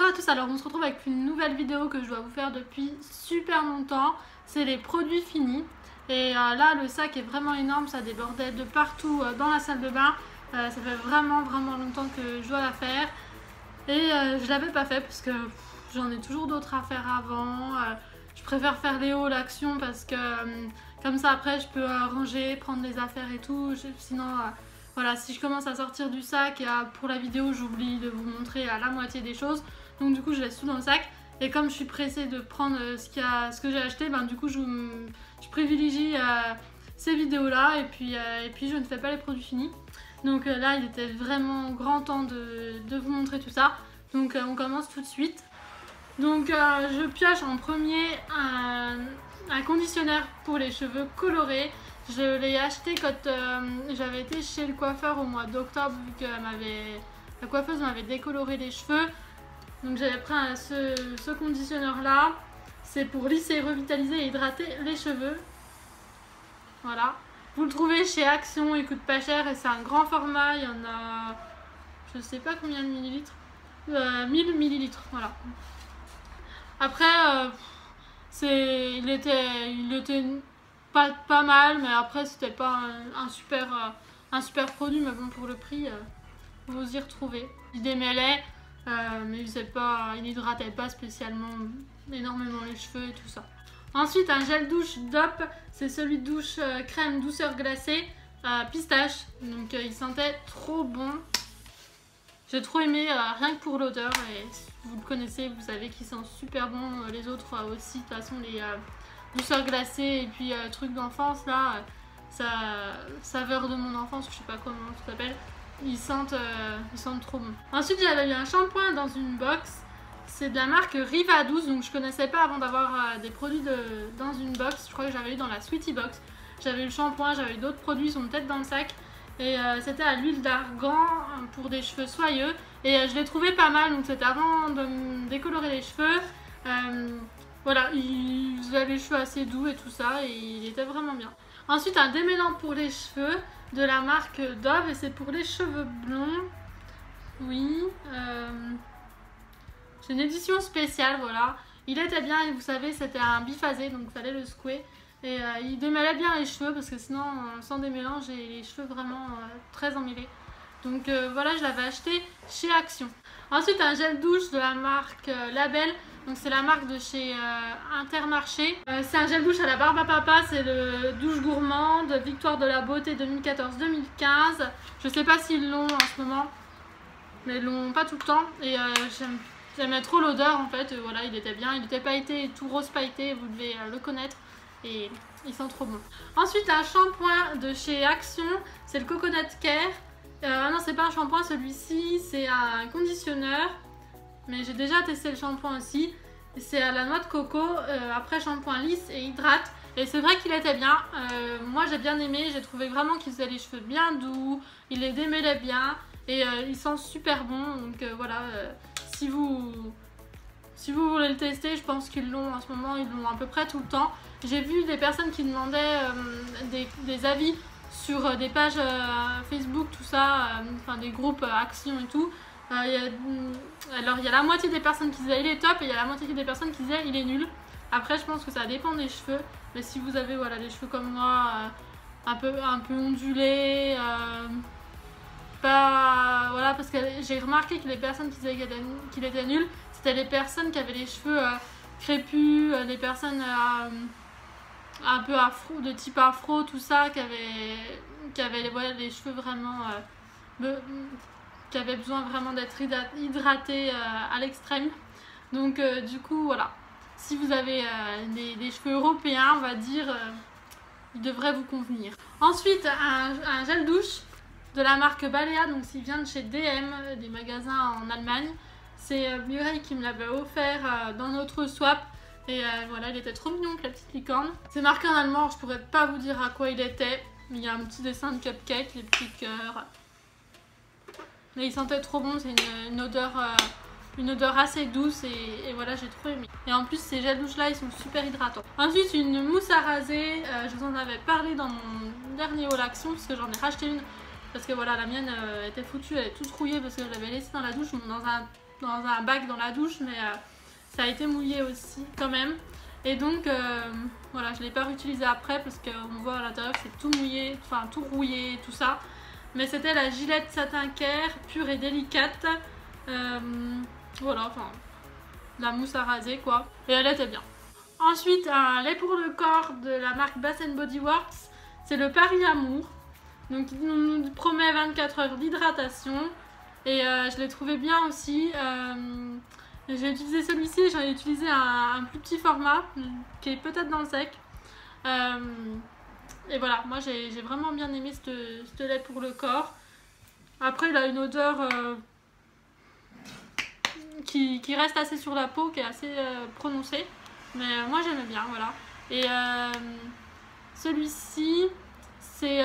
Bonjour à tous, alors on se retrouve avec une nouvelle vidéo que je dois vous faire depuis super longtemps. C'est les produits finis. Et là le sac est vraiment énorme, ça débordait de partout dans la salle de bain. Ça fait vraiment longtemps que je dois la faire. Et je l'avais pas fait parce que j'en ai toujours d'autres à faire avant. Je préfère faire les hauts, l'action parce que comme ça après je peux ranger, prendre les affaires et tout. Sinon voilà, si je commence à sortir du sac, pour la vidéo j'oublie de vous montrer la moitié des choses. Donc du coup je laisse tout dans le sac. Et comme je suis pressée de prendre ce que j'ai acheté, du coup je privilégie ces vidéos là et puis je ne fais pas les produits finis. Donc là il était vraiment grand temps de vous montrer tout ça. Donc on commence tout de suite. Donc je pioche en premier un conditionnaire pour les cheveux colorés. Je l'ai acheté quand j'avais été chez le coiffeur au mois d'octobre, vu que la coiffeuse m'avait décoloré les cheveux. Donc j'avais pris ce conditionneur là. C'est pour lisser, revitaliser et hydrater les cheveux. Voilà. Vous le trouvez chez Action, il coûte pas cher et c'est un grand format. Il y en a, je sais pas combien de millilitres. 1000 millilitres, voilà. Après, il était pas mal, mais après c'était pas un super produit, mais bon, pour le prix vous y retrouvez. Il démêlait, mais il hydratait pas spécialement énormément les cheveux et tout ça. Ensuite un gel douche DOP, c'est celui de douche crème douceur glacée pistache, donc il sentait trop bon. J'ai trop aimé rien que pour l'odeur, et si vous le connaissez, vous savez qu'il sent super bon. Les autres aussi, de toute façon, les douceurs glacées et puis trucs d'enfance là, saveur de mon enfance, je sais pas comment ça s'appelle, ils sentent trop bon. Ensuite j'avais eu un shampoing dans une box, c'est de la marque Riva 12, donc je connaissais pas avant d'avoir des produits dans une box. Je crois que j'avais eu dans la Sweetie Box. J'avais eu le shampoing, j'avais eu d'autres produits, ils sont peut-être dans le sac. Et c'était à l'huile d'argan pour des cheveux soyeux. Et je l'ai trouvé pas mal, donc c'était avant de me décolorer les cheveux. Voilà, il faisait les cheveux assez doux et tout ça, et il était vraiment bien. Ensuite un démêlant pour les cheveux de la marque Dove, et c'est pour les cheveux blonds. Oui, c'est une édition spéciale, voilà. Il était bien, et vous savez c'était un biphasé, donc il fallait le secouer. Et il démêlait bien les cheveux, parce que sinon sans démêlant j'ai les cheveux vraiment très emmêlés. Donc voilà, je l'avais acheté chez Action. Ensuite un gel douche de la marque Label, donc c'est la marque de chez Intermarché. C'est un gel douche à la barbe à papa, c'est le douche gourmande Victoire de la beauté 2014-2015. Je sais pas s'ils l'ont en ce moment, mais ils l'ont pas tout le temps. Et j'aimais trop l'odeur en fait. Voilà, il était bien, il était pailleté, tout rose pailleté, vous devez le connaître. Et il sent trop bon. Ensuite un shampoing de chez Action, c'est le Coconut Care. Ah non, c'est pas un shampoing, celui-ci c'est un conditionneur, mais j'ai déjà testé le shampoing aussi. C'est à la noix de coco, après shampoing lisse et hydrate, et c'est vrai qu'il était bien. Moi j'ai bien aimé, j'ai trouvé vraiment qu'il faisait les cheveux bien doux, il les démêlait bien, et il sent super bon. Donc voilà, si vous voulez le tester, je pense qu'ils l'ont en ce moment, ils l'ont à peu près tout le temps. J'ai vu des personnes qui demandaient des avis sur des pages Facebook, tout ça, enfin des groupes Action et tout. Alors il y a la moitié des personnes qui disaient il est top, et il y a la moitié des personnes qui disaient il est nul. Après je pense que ça dépend des cheveux, mais si vous avez voilà, des cheveux comme moi, un peu ondulés, voilà, parce que j'ai remarqué que les personnes qui disaient qu'il était nul, c'était les personnes qui avaient les cheveux crépus, les personnes un peu afro, de type afro, tout ça, qui avaient voilà, les cheveux vraiment qui avaient besoin vraiment d'être hydratés à l'extrême. Donc du coup voilà, si vous avez des cheveux européens, on va dire, il devrait vous convenir. Ensuite un gel douche de la marque Balea, donc il vient de chez DM, des magasins en Allemagne. C'est Mireille qui me l'avait offert dans notre swap. Et voilà, il était trop mignon avec la petite licorne. C'est marqué en allemand, je pourrais pas vous dire à quoi il était. Il y a un petit dessin de cupcake, les petits cœurs. Mais il sentait trop bon, c'est une odeur assez douce, et voilà, j'ai trop aimé. Et en plus ces gels douche là, ils sont super hydratants. Ensuite une mousse à raser, je vous en avais parlé dans mon dernier haul Action, parce que j'en ai racheté une. Parce que voilà, la mienne était foutue, elle est toute rouillée parce que je l'avais laissée dans la douche, dans un dans un bac dans la douche, mais ça a été mouillé aussi quand même. Et donc voilà, je ne l'ai pas réutilisé après parce qu'on voit à l'intérieur que c'est tout mouillé, enfin tout rouillé, tout ça. Mais c'était la Gillette Satin Care, pure et délicate. Voilà, enfin, la mousse à raser quoi. Et elle était bien. Ensuite, un lait pour le corps de la marque Bath Body Works. C'est le Paris Amour. Donc il nous promet 24 heures d'hydratation. Et je l'ai trouvé bien aussi. J'ai utilisé celui-ci, j'en ai utilisé un plus petit format qui est peut-être dans le sec. Et voilà, moi j'ai vraiment bien aimé ce lait pour le corps. Après il a une odeur qui reste assez sur la peau, qui est assez prononcée. Mais moi j'aimais bien, voilà. Et celui-ci, c'est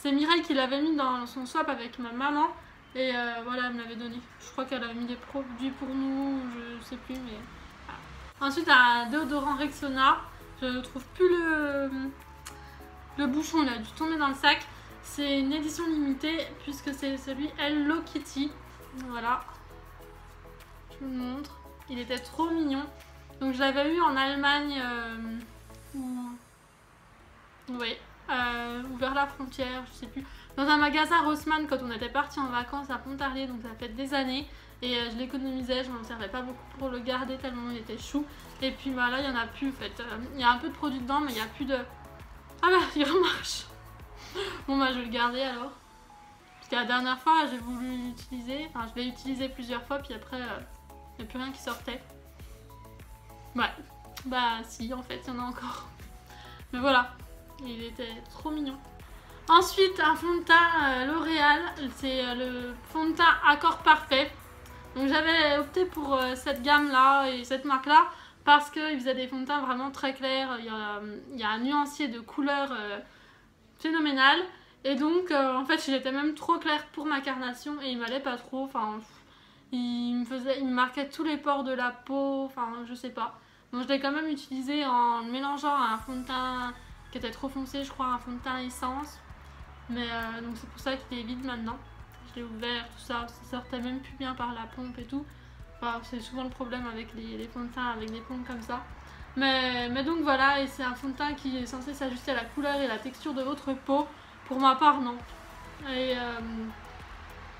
Mireille qui l'avait mis dans son swap avec ma maman. Et voilà, elle me l'avait donné. Je crois qu'elle avait mis des produits pour nous, je sais plus, mais voilà. Ensuite, un déodorant Rexona. Je ne trouve plus le bouchon, il a dû tomber dans le sac. C'est une édition limitée puisque c'est celui Hello Kitty. Voilà. Je vous le montre. Il était trop mignon. Donc je l'avais eu en Allemagne ou vers la frontière, je sais plus. Dans un magasin Rossmann quand on était parti en vacances à Pontarlier, donc ça fait des années. Et je l'économisais, je m'en servais pas beaucoup pour le garder tellement il était chou. Et puis bah, là il y en a plus en fait. Il y a un peu de produit dedans mais il n'y a plus de... Ah bah il remarche. Bon bah je vais le garder alors. Parce que la dernière fois j'ai voulu l'utiliser, enfin je l'ai utilisé plusieurs fois puis après il n'y a plus rien qui sortait. Ouais, bah si en fait il y en a encore. Mais voilà, il était trop mignon. Ensuite un fond de teint L'Oréal, c'est le fond de teint Accord Parfait. Donc j'avais opté pour cette gamme là et cette marque là parce qu'ils faisaient des fonds de teint vraiment très clairs. Il y a un nuancier de couleurs phénoménal. Et donc en fait il était même trop clair pour ma carnation et il m'allait pas trop. Enfin, il me marquait tous les pores de la peau, enfin je sais pas. Donc je l'ai quand même utilisé en le mélangeant à un fond de teint qui était trop foncé, je crois un fond de teint essence. Mais donc c'est pour ça qu'il est vide maintenant. Je l'ai ouvert, tout ça, ça sortait même plus bien par la pompe et tout. Enfin, c'est souvent le problème avec les fonds de teint, avec des pompes comme ça. Mais donc voilà, et c'est un fond de teint qui est censé s'ajuster à la couleur et la texture de votre peau. Pour ma part, non. Et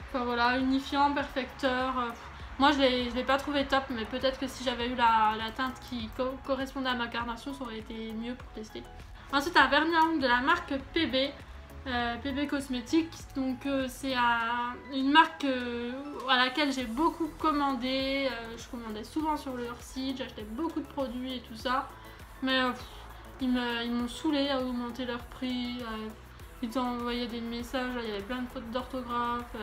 enfin voilà, unifiant, perfecteur. Moi je l'ai pas trouvé top, mais peut-être que si j'avais eu la teinte qui correspondait à ma carnation, ça aurait été mieux pour tester. Ensuite un vernis à ongles de la marque PB. PB Cosmétiques, donc c'est une marque à laquelle j'ai beaucoup commandé. Je commandais souvent sur leur site, j'achetais beaucoup de produits et tout ça. Mais ils m'ont saoulé à augmenter leur prix. Ils t'envoyaient des messages, il y avait plein de fautes d'orthographe.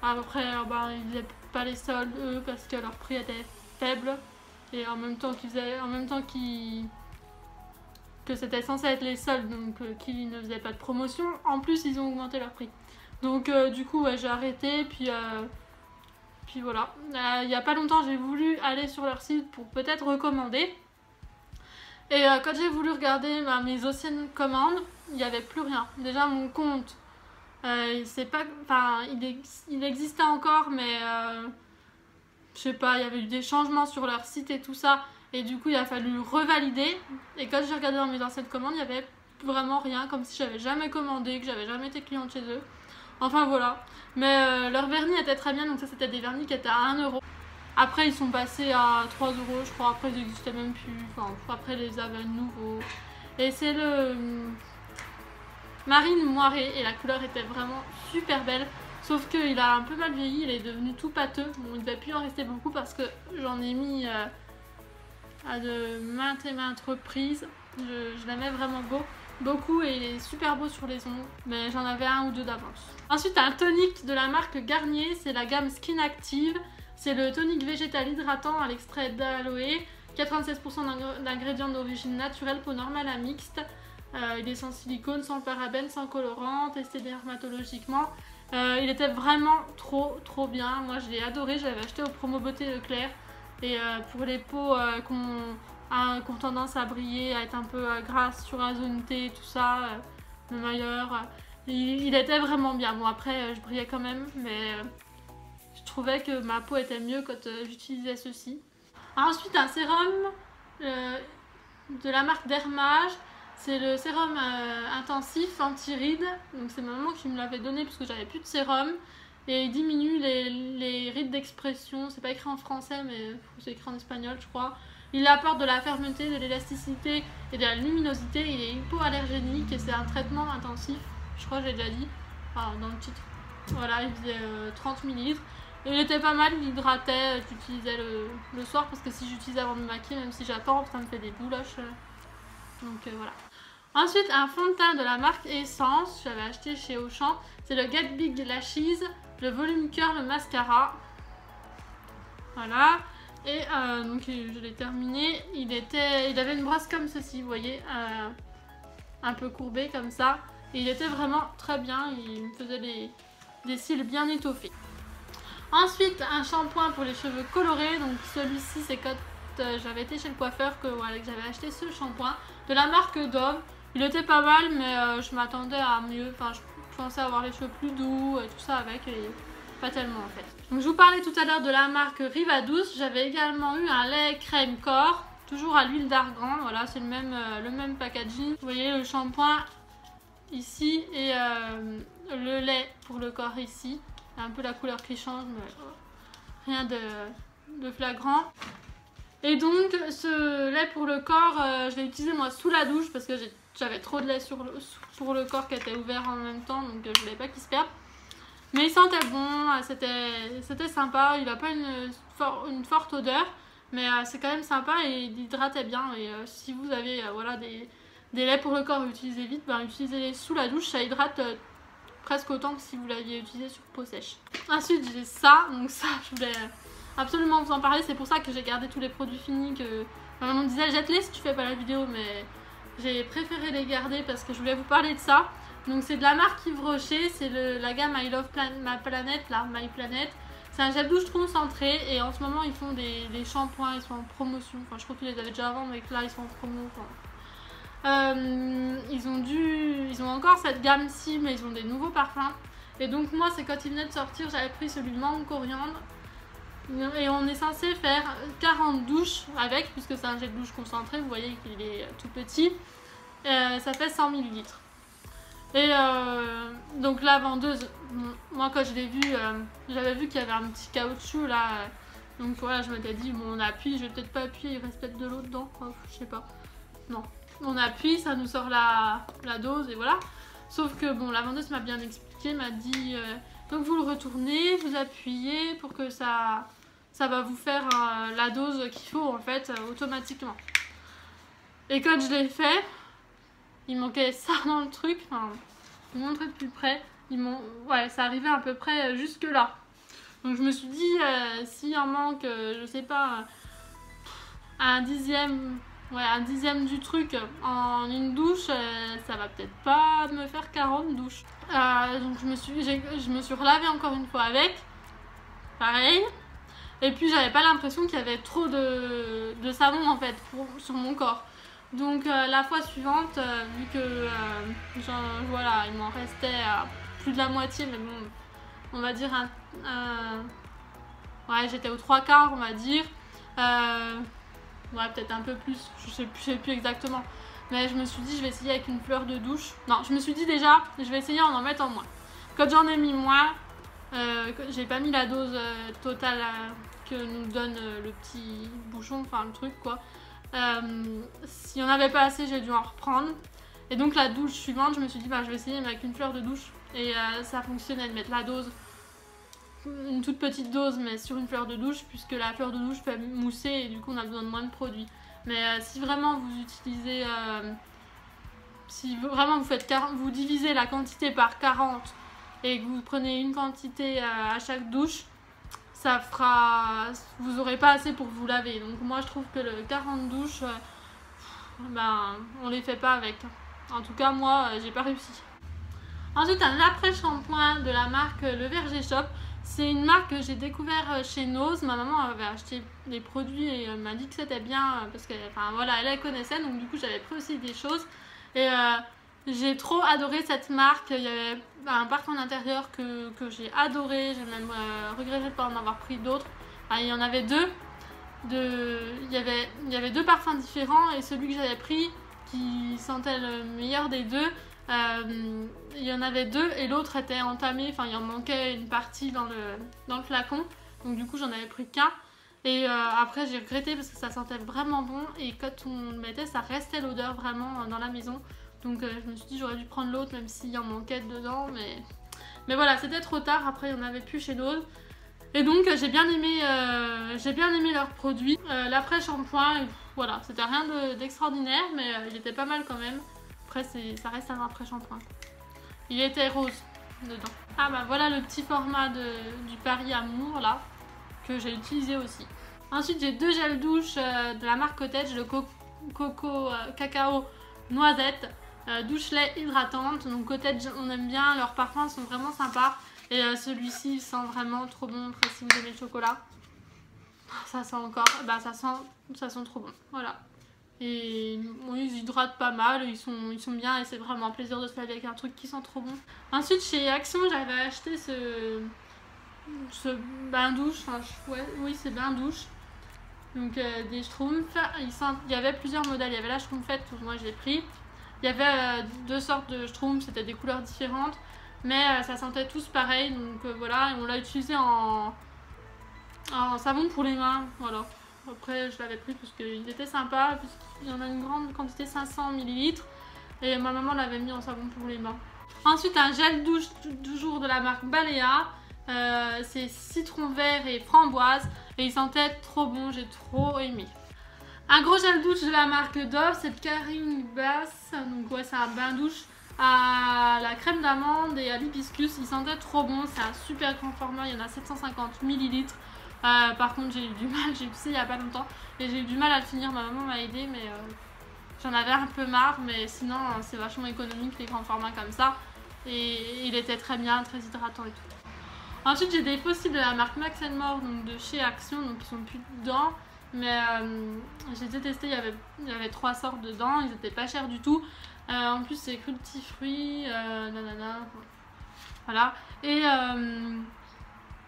Après, ils faisaient pas les soldes eux parce que leur prix était faible. Et en même temps que c'était censé être les soldes, donc qu'ils ne faisaient pas de promotion, en plus ils ont augmenté leur prix. Donc du coup ouais, j'ai arrêté, puis voilà. Il n'y a pas longtemps j'ai voulu aller sur leur site pour peut-être recommander. Et quand j'ai voulu regarder mes anciennes commandes, il n'y avait plus rien. Déjà mon compte, c'est pas, il existait encore, mais je sais pas, il y avait eu des changements sur leur site et tout ça. Et du coup, il a fallu revalider. Et quand j'ai regardé dans mes anciennes commandes, il n'y avait vraiment rien, comme si j'avais jamais commandé, que j'avais jamais été cliente chez eux. Enfin voilà. Mais leur vernis était très bien, donc ça c'était des vernis qui étaient à 1 €. Après, ils sont passés à 3 €, je crois. Après, ils n'existaient même plus. Enfin, après, ils les avaient nouveaux. Et c'est le Marine Moiré. Et la couleur était vraiment super belle. Sauf qu'il a un peu mal vieilli, il est devenu tout pâteux. Bon, il ne devait plus en rester beaucoup parce que j'en ai mis à de maintes et maintes reprises. Je l'aimais vraiment beaucoup et il est super beau sur les ongles, mais j'en avais un ou deux d'avance. Ensuite un tonique de la marque Garnier, c'est la gamme Skin Active. C'est le tonique végétal hydratant à l'extrait d'aloe, 96% d'ingrédients d'origine naturelle, peau normale à mixte. Il est sans silicone, sans parabènes, sans colorant, testé dermatologiquement. Il était vraiment trop bien. Moi je l'ai adoré, je l'avais acheté au Promo Beauté Leclerc. Et pour les peaux qui ont tendance à briller, à être un peu grasses, surazonitées, tout ça, le meilleur, il était vraiment bien. Bon après je brillais quand même, mais Je trouvais que ma peau était mieux quand j'utilisais ceci. Ensuite, un sérum de la marque Dermage. C'est le sérum intensif anti-rides. Donc c'est ma maman qui me l'avait donné parce que j'avais plus de sérum. Et il diminue les rides d'expression. C'est pas écrit en français, mais c'est écrit en espagnol, je crois. Il apporte de la fermeté, de l'élasticité et de la luminosité. Il est hypoallergénique et c'est un traitement intensif. Je crois que j'ai déjà dit dans le titre. Voilà, il faisait 30 ml. Et il était pas mal, il hydratait. J'utilisais le soir parce que si j'utilise avant de me maquiller, même si j'attends, ça me fait des bouloches. Donc voilà. Ensuite, un fond de teint de la marque Essence. J'avais acheté chez Auchan. C'est le Get Big Lashes. Le volume curl mascara. Voilà. Et donc je l'ai terminé. Il avait une brosse comme ceci, vous voyez, un peu courbée comme ça. Et il était vraiment très bien. Il me faisait des cils bien étoffés. Ensuite, un shampoing pour les cheveux colorés. Donc celui-ci, c'est quand j'avais été chez le coiffeur que j'avais acheté ce shampoing de la marque Dove. Il était pas mal, mais je m'attendais à mieux. Enfin, je pensais avoir les cheveux plus doux et tout ça avec. Et pas tellement en fait. Donc je vous parlais tout à l'heure de la marque Riva Douce. J'avais également eu un lait crème corps, toujours à l'huile d'argan. Voilà, c'est le même packaging. Vous voyez le shampoing ici et le lait pour le corps ici. Un peu la couleur qui change, mais rien de flagrant. Et donc ce lait pour le corps, je l'ai utilisé moi sous la douche parce que j'avais trop de lait pour le corps qui était ouvert en même temps, donc je voulais pas qu'il se perde. Mais il sentait bon, c'était sympa, il n'a pas une forte odeur, mais c'est quand même sympa et il hydratait bien. Et si vous avez voilà, des laits pour le corps utilisés vite, ben, utilisez-les sous la douche, ça hydrate presque autant que si vous l'aviez utilisé sur peau sèche. Ensuite j'ai ça, donc ça je voulais absolument vous en parler, c'est pour ça que j'ai gardé tous les produits finis que ma maman me disait jette-les si tu fais pas la vidéo, mais j'ai préféré les garder parce que je voulais vous parler de ça. Donc c'est de la marque Yves Rocher, c'est la gamme I Love Ma Planète, là, My Planet. C'est un gel douche concentré et en ce moment ils font des shampoings, ils sont en promotion. Enfin je crois qu'ils les avaient déjà avant, mais que là ils sont en promo. Enfin, ils ont encore cette gamme-ci, mais ils ont des nouveaux parfums. Et donc moi c'est quand il venait de sortir, j'avais pris celui de mangue coriandre. Et on est censé faire 40 douches avec, puisque c'est un gel douche concentré, vous voyez qu'il est tout petit. Ça fait 100 ml. Et donc la vendeuse, moi quand je l'ai vue, j'avais vu qu'il y avait un petit caoutchouc là. Donc voilà, je m'étais dit, bon on appuie, je vais peut-être pas appuyer, il reste peut-être de l'eau dedans, je sais pas. Non, on appuie, ça nous sort la dose et voilà. Sauf que bon, la vendeuse m'a bien expliqué, m'a dit, donc vous le retournez, vous appuyez pour que ça va vous faire la dose qu'il faut en fait automatiquement. Et quand je l'ai fait, il manquait ça dans le truc, enfin, je vais vous montrer de plus près, ouais, ça arrivait à peu près jusque là. Donc je me suis dit, s'il en manque, je sais pas, un dixième du truc en une douche, ça va peut-être pas me faire 40 douches. Donc je me suis relavée encore une fois avec, pareil. Et puis j'avais pas l'impression qu'il y avait trop de savon en fait sur mon corps. Donc la fois suivante, vu que voilà, il m'en restait plus de la moitié, mais bon, on va dire ouais, j'étais aux 3/4 on va dire. Ouais, peut-être un peu plus, je sais plus exactement. Mais je me suis dit je vais essayer avec une fleur de douche. Non, je me suis dit déjà, je vais essayer en mettant moins. Quand j'en ai mis moins, j'ai pas mis la dose totale que nous donne le petit bouchon, enfin le truc quoi. Si on avait pas assez, j'ai dû en reprendre. Et donc la douche suivante, je me suis dit bah, je vais essayer avec une fleur de douche. Et ça fonctionnait de mettre la dose, une toute petite dose, mais sur une fleur de douche, puisque la fleur de douche fait mousser et du coup on a besoin de moins de produits. Mais si vraiment vous utilisez, si vraiment vous divisez la quantité par 40 et que vous prenez une quantité à chaque douche, ça fera, vous aurez pas assez pour vous laver. Donc moi je trouve que le 40 douches, ben on les fait pas avec. En tout cas moi j'ai pas réussi. Ensuite un après-shampoing de la marque Le Verger Shop. C'est une marque que j'ai découvert chez Nose. Ma maman avait acheté des produits et m'a dit que c'était bien parce que, enfin voilà, elle connaissait, donc du coup j'avais pris aussi des choses. Et J'ai trop adoré cette marque. Il y avait un parfum d'intérieur que j'ai adoré. J'ai même regretté de ne pas en avoir pris d'autres. Il y en avait deux. Il y avait deux parfums différents et celui que j'avais pris qui sentait le meilleur des deux, il y en avait deux et l'autre était entamé, enfin il en manquait une partie dans le flacon, donc du coup j'en avais pris qu'un et après j'ai regretté parce que ça sentait vraiment bon et quand on le mettait ça restait l'odeur vraiment dans la maison, donc je me suis dit j'aurais dû prendre l'autre même s'il en manquait dedans, mais voilà, c'était trop tard, après il n'y en avait plus chez l'autre. Et donc j'ai bien aimé leurs produits. L'après-shampoing, voilà, c'était rien d'extraordinaire, mais il était pas mal quand même. Après ça reste un après-shampoing. Il était rose dedans. Ah bah voilà le petit format du Paris Amour là, que j'ai utilisé aussi. Ensuite j'ai deux gels douche de la marque Cottage, le coco cacao noisette, douche lait hydratante. Donc Cottage on aime bien, leurs parfums sont vraiment sympas. Et celui-ci il sent vraiment trop bon, après si vous aimez le chocolat. Ça sent encore, bah ça sent trop bon, voilà. Et bon, ils hydratent pas mal, ils sont bien et c'est vraiment un plaisir de se laver avec un truc qui sent trop bon. Ensuite chez Action j'avais acheté ce bain douche, enfin ouais, oui c'est bain douche. Donc des Schtroumpfs, il y avait plusieurs modèles, il y avait la Schtroumpfette, moi je l'ai pris. Il y avait deux sortes de Schtroumpfs, c'était des couleurs différentes. Mais ça sentait tous pareil, donc voilà, et on l'a utilisé en savon pour les mains, voilà. Après je l'avais pris parce qu'il était sympa, puisqu'il y en a une grande quantité, 500 ml, et ma maman l'avait mis en savon pour les mains. Ensuite un gel douche toujours de la marque Balea, c'est citron vert et framboise, et il sentait trop bon, j'ai trop aimé. Un gros gel douche de la marque Dove, c'est le Caring Bass, donc ouais c'est un bain douche à la crème d'amande et à l'hibiscus, il sentait trop bon, c'est un super grand format, il y en a 750 ml. Par contre j'ai eu du mal, j'ai utilisé il y a pas longtemps et j'ai eu du mal à le finir, ma maman m'a aidé mais j'en avais un peu marre, mais sinon c'est vachement économique les grands formats comme ça et il était très bien, très hydratant et tout. Ensuite j'ai des fossiles de la marque Max & More, donc de chez Action, donc ils sont plus dedans. Mais j'ai testé, il y avait 3 sortes dedans, ils étaient pas chers du tout. En plus c'est fruits, nanana, voilà. Et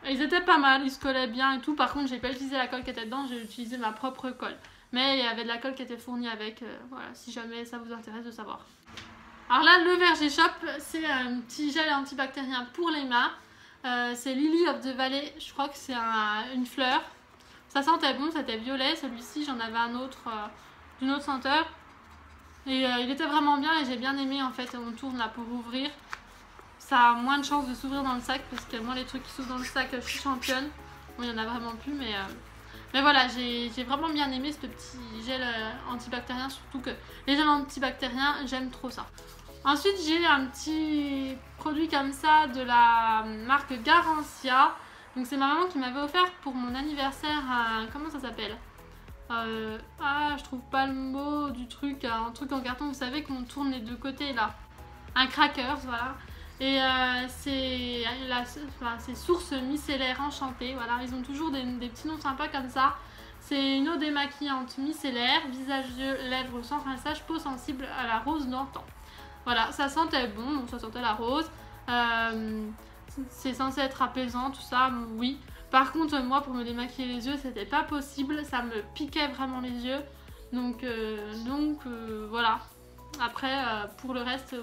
ils étaient pas mal, ils se collaient bien et tout. Par contre j'ai pas utilisé la colle qui était dedans, j'ai utilisé ma propre colle. Mais il y avait de la colle qui était fournie avec, voilà, si jamais ça vous intéresse de savoir. Alors là le Verger Shop, c'est un petit gel antibactérien pour les mains. C'est Lily of the Valley, je crois que c'est une fleur. Ça sentait bon, c'était violet. Celui-ci, j'en avais un autre d'une autre senteur. Et il était vraiment bien et j'ai bien aimé en fait. On tourne là pour ouvrir. Ça a moins de chances de s'ouvrir dans le sac parce que moi, les trucs qui s'ouvrent dans le sac, je suis championne. Bon, il n'y en a vraiment plus, mais voilà, j'ai vraiment bien aimé ce petit gel antibactérien. Surtout que les gels antibactériens, j'aime trop ça. Ensuite, j'ai un petit produit comme ça de la marque Garancia. Donc c'est ma maman qui m'avait offert pour mon anniversaire comment ça s'appelle, je trouve pas le mot du truc, un truc en carton, vous savez qu'on tourne les deux côtés là. Un crackers, voilà. Et c'est Source Micellaire Enchantée, voilà. Ils ont toujours des petits noms sympas comme ça. C'est une eau démaquillante micellaire, visage, yeux, lèvres sans rinçage, peau sensible à la rose d'antan. Voilà, ça sentait bon, donc ça sentait la rose. C'est censé être apaisant, tout ça, oui. Par contre, moi, pour me démaquiller les yeux, c'était pas possible. Ça me piquait vraiment les yeux. Donc voilà. Après, pour le reste,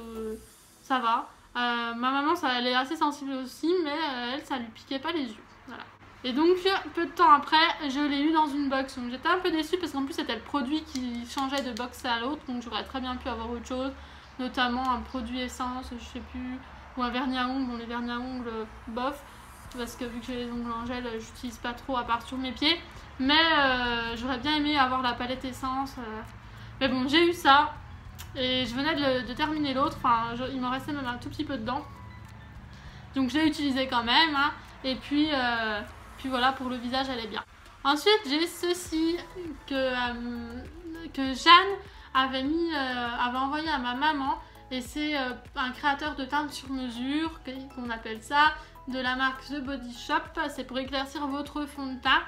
ça va. Ma maman, elle est assez sensible aussi, mais elle, ça lui piquait pas les yeux. Voilà. Et donc, peu de temps après, je l'ai eu dans une box. Donc j'étais un peu déçue parce qu'en plus, c'était le produit qui changeait de box à l'autre. Donc j'aurais très bien pu avoir autre chose. Notamment un produit essence, je sais plus, ou un vernis à ongles. Bon, les vernis à ongles, bof, parce que vu que j'ai les ongles en gel, j'utilise pas trop à part sur mes pieds. Mais j'aurais bien aimé avoir la palette essence. Mais bon, j'ai eu ça. Et je venais de terminer l'autre. Enfin, il m'en restait même un tout petit peu dedans. Donc je l'ai utilisé quand même. Hein. Et puis voilà, pour le visage, elle est bien. Ensuite, j'ai ceci que Jeanne avait envoyé à ma maman, et c'est un créateur de teinte sur mesure qu'on appelle ça, de la marque The Body Shop. C'est pour éclaircir votre fond de teint